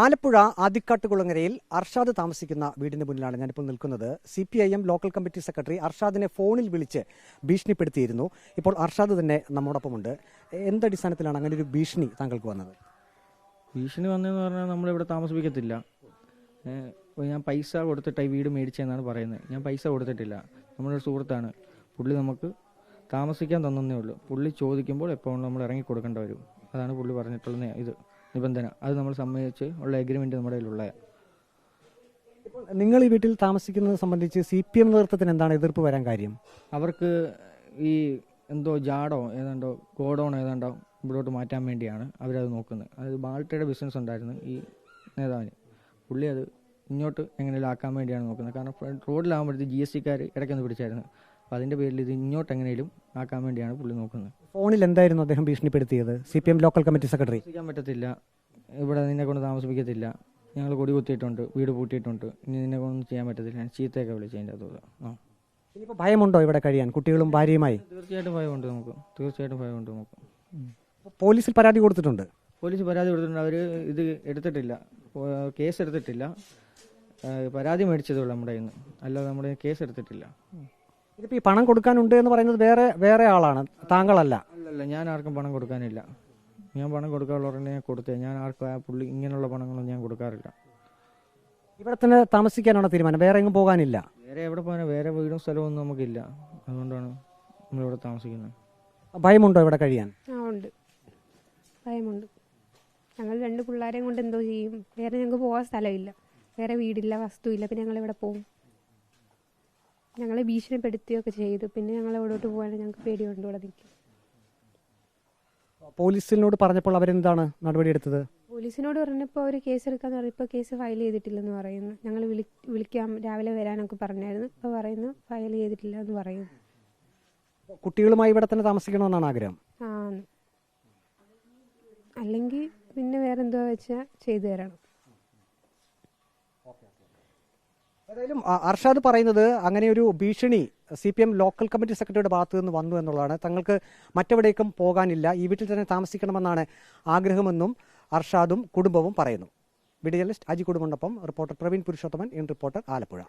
ആലപ്പുഴ ആദിക്കാട്ടുകുളങ്ങരയിൽ അർഷാദ് താമസിക്കുന്ന വീടിന് മുന്നിലാണ് ഞാനിപ്പോൾ നിൽക്കുന്നത്. CPIM ലോക്കൽ കമ്മിറ്റി സെക്രട്ടറി അർഷാദിനെ ഫോണിൽ വിളിച്ച് ഭീഷണിപ്പെടുത്തിയിരുന്നു. ഇപ്പോൾ അർഷാദ് തന്നെ നമ്മോടൊപ്പമുണ്ട്. എന്തടിസ്ഥാനത്തിലാണ് അങ്ങനെ ഒരു ഭീഷണി താങ്കൾക്ക് വന്നത്? ഭീഷണി വന്നതെന്ന് പറഞ്ഞാൽ നമ്മളിവിടെ താമസിപ്പിക്കത്തില്ല. ഞാൻ പൈസ കൊടുത്തിട്ടായി വീട് മേടിച്ചതെന്നാണ് പറയുന്നത്. ഞാൻ പൈസ കൊടുത്തിട്ടില്ല. നമ്മുടെ ഒരു സുഹൃത്താണ്. പുള്ളി നമുക്ക് താമസിക്കാൻ തന്നേ ഉള്ളൂ. പുള്ളി ചോദിക്കുമ്പോൾ എപ്പോൾ നമ്മൾ ഇറങ്ങി കൊടുക്കേണ്ടി വരും. അതാണ് പുള്ളി പറഞ്ഞിട്ടുള്ള നിബന്ധന. അത് നമ്മൾ സമ്മതിച്ച് ഉള്ള എഗ്രിമെൻറ്റ് നമ്മുടെ കയ്യിലുള്ള. നിങ്ങൾ ഈ വീട്ടിൽ താമസിക്കുന്നത് സംബന്ധിച്ച് CPM നേതൃത്വത്തിന് എന്താണ് എതിർപ്പ് വരാൻ കാര്യം? അവർക്ക് ഈ എന്തോ ജാടോ ഏതാണ്ടോ ഗോഡൗൺ ഏതാണ്ടോ ഇവിടോട്ട് മാറ്റാൻ വേണ്ടിയാണ് അവരത് നോക്കുന്നത്. അതായത് ബാൾട്ടയുടെ ബിസിനസ് ഉണ്ടായിരുന്നു ഈ നേതാവിന്. പുള്ളി അത് ഇങ്ങോട്ട് എങ്ങനെയും ആക്കാൻ വേണ്ടിയാണ് നോക്കുന്നത്. കാരണം റോഡിലാകുമ്പോഴത്തേക്ക് GSTക്കാർ ഇടയ്ക്കൊന്ന് പിടിച്ചായിരുന്നു. അപ്പോൾ അതിൻ്റെ പേരിൽ ഇത് ഇങ്ങോട്ട് എങ്ങനെയും ആക്കാൻ വേണ്ടിയാണ് പുള്ളി നോക്കുന്നത്. ഫോണിൽ എന്തായിരുന്നു അദ്ദേഹം ഭീഷണിപ്പെടുത്തിയത്? CPM ലോക്കൽ കമ്മിറ്റി സെക്രട്ടറി താമസിക്കാൻ പറ്റത്തില്ല, ഇവിടെ നിന്നെ കൊണ്ട് താമസിപ്പിക്കത്തില്ല, ഞങ്ങൾ കൊടി കുത്തിയിട്ടുണ്ട്, വീട് പൂട്ടിയിട്ടുണ്ട്, ഇനി നിന്നെ കൊണ്ടൊന്നും ചെയ്യാൻ പറ്റത്തില്ല, ഞാൻ ചീത്തയൊക്കെ വിളിച്ച് അതിൻ്റെ അകത്ത്. ഇനിയിപ്പോൾ ഭയമുണ്ടോ ഇവിടെ കഴിയാൻ കുട്ടികളും ഭാര്യയുമായി? തീർച്ചയായിട്ടും ഭയമുണ്ട് നമുക്ക്. പോലീസിൽ പരാതി കൊടുത്തിട്ടുണ്ട്. പോലീസ് പരാതി കൊടുത്തിട്ടുണ്ട്. അവർ ഇത് എടുത്തിട്ടില്ല, കേസ് എടുത്തിട്ടില്ല. പരാതി മേടിച്ചതേ ഉള്ളൂ നമ്മുടെ കയ്യിൽ നിന്ന്, അല്ലാതെ നമ്മുടെ കേസ് എടുത്തിട്ടില്ല. ഇതിപ്പോൾ ഈ പണം കൊടുക്കാനുണ്ട് എന്ന് പറയുന്നത് വേറെ ആളാണ്, താങ്കളല്ല? അല്ലല്ല, ഞാൻ ആർക്കും പണം കൊടുക്കാനില്ല. ഞാൻ പണം കൊടുക്കാനുള്ളവരെ കൊടുത്തേ. ഞാൻ ആർക്കും പുള്ളി ഇങ്ങനെയുള്ള പണങ്ങളൊന്നും ഞാൻ കൊടുക്കാറില്ല. ഇവിടെ തന്നെ താമസിക്കാനാണോ തീരുമാനം? വേറെ എങ്ങും പോകാനില്ല? വേറെ എവിടെ പോകാനാണ്? വേറെ വീടും സ്ഥലവും ഒന്നും നമുക്കില്ല. അതുകൊണ്ടാണ് നമ്മളിവിടെ താമസിക്കുന്നത്. ഭയമുണ്ടോ ഇവിടെ കഴിയാൻ? ഉണ്ട്, ഭയമുണ്ട്. ഞങ്ങൾ 2 പിള്ളേരെയും കൊണ്ട് എന്തോ ചെയ്യും? വേറെ ഞങ്ങൾക്ക് പോകാൻ സ്ഥലമില്ല, വേറെ വീടില്ല, വസ്തുവില്ല. പിന്നെ ഞങ്ങളിവിടെ പോകും. ഞങ്ങളെ ഭീഷണിപ്പെടുത്തുകയൊക്കെ ചെയ്തു. പിന്നെ ഞങ്ങൾ എവിടോട്ട് പോകാൻ ഞങ്ങൾക്ക് പേടിയുണ്ട്. ഇവിടെ നിൽക്കും. പോലീസിനോട് പറഞ്ഞപ്പോൾ അവരെന്താണ് നടപടിയെടുത്തത്? പോലീസിനോട് പറഞ്ഞപ്പോൾ അവർ കേസ് എടുക്കാന്ന് പറഞ്ഞു. ഇപ്പോൾ കേസ് ഫയൽ ചെയ്തിട്ടില്ലെന്ന് പറയുന്നു. ഞങ്ങൾ വിളിക്കാം, രാവിലെ വരാനൊക്കെ പറഞ്ഞായിരുന്നു. ഇപ്പോൾ പറയുന്നു ഫയൽ ചെയ്തിട്ടില്ല എന്ന് പറയുന്നു. കുട്ടികളുമായി ഇവിടെ തന്നെ താമസിക്കണമെന്നാണ് ആഗ്രഹം? അല്ലെങ്കിൽ പിന്നെ വേറെന്തോ വെച്ചാൽ ചെയ്തു തരണം. ഏതായാലും അർഷാദ് പറയുന്നത് അങ്ങനെ ഒരു ഭീഷണി CPM ലോക്കൽ കമ്മിറ്റി സെക്രട്ടറിയുടെ ഭാഗത്തു നിന്ന് വന്നു എന്നുള്ളതാണ്. തങ്ങൾക്ക് മറ്റെവിടേക്കും പോകാനില്ല, ഈ വീട്ടിൽ തന്നെ താമസിക്കണമെന്നാണ് ആഗ്രഹമെന്നും അർഷാദും കുടുംബവും പറയുന്നു. വീഡിയോ ജേർണലിസ്റ്റ് അജി കുടുംബനൊപ്പം reporter Praveen Purushothaman, in Reporter, Alappuzha.